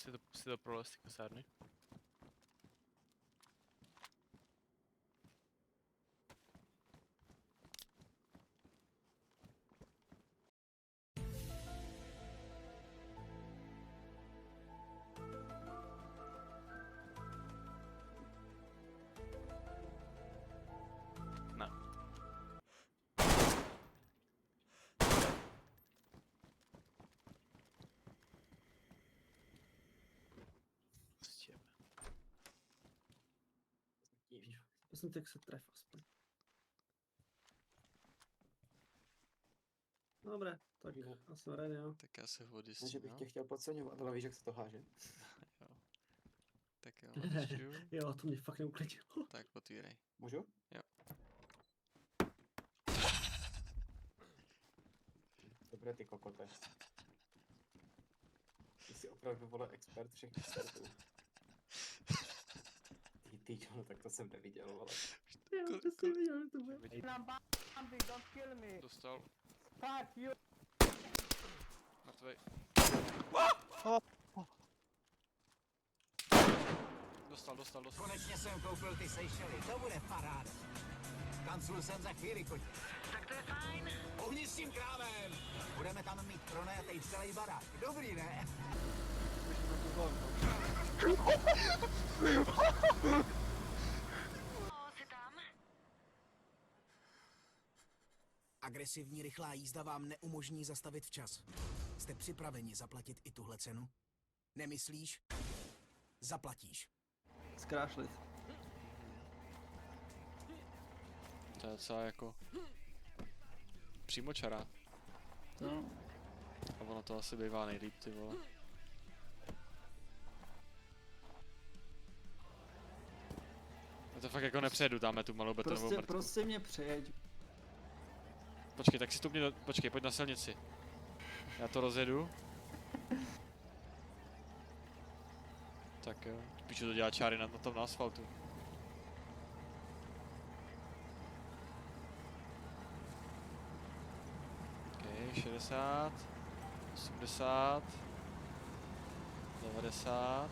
si to prolez ty kasárny. Ne. Prostě. Prosím, tak se tref aspoň. Dobré, tak já jsem ready, jo. Tak já se ho Ne, že odjistím, bych jo? tě chtěl podceňovat, ale víš, jak se to háže. Jo. Tak jo, odjišťuju. Jo, to mě fakt neuklidilo. Tak otvírej. Můžu? Jo. Dobré, ty kokote. Ty jsi opravdu, vole, expert všech expertů. Ty, no, tak to jsem neviděl, vole. Jo, to jsem viděl, že to bude. Dostal. Fuck you! Mrtvej. Dostal. Konečně jsem koupil ty Seychely, to bude paráda. Kanclu jsem za chvíli, kotě. Tak to je fajn. Ohni s tím krávem! Budeme tam mít pronajatej celý barák. Dobrý, ne? Jsi tam? Agresivní rychlá jízda vám neumožní zastavit včas. Jste připraveni zaplatit i tuhle cenu? Nemyslíš? Zaplatíš. Zkrášlit. To je docela jako... přímočará. No. A ono to asi bývá nejlíp, ty vole. Já to fakt jako nepřejedu, dáme tu malou betonovou mrtvu. Prostě mě přejeď. Počkej, tak si stupni do... Počkej, pojď na silnici. Já to rozjedu. Tak jo. Píču, to dělá čáry na tom na asfaltu. OK, 60. 80. 90.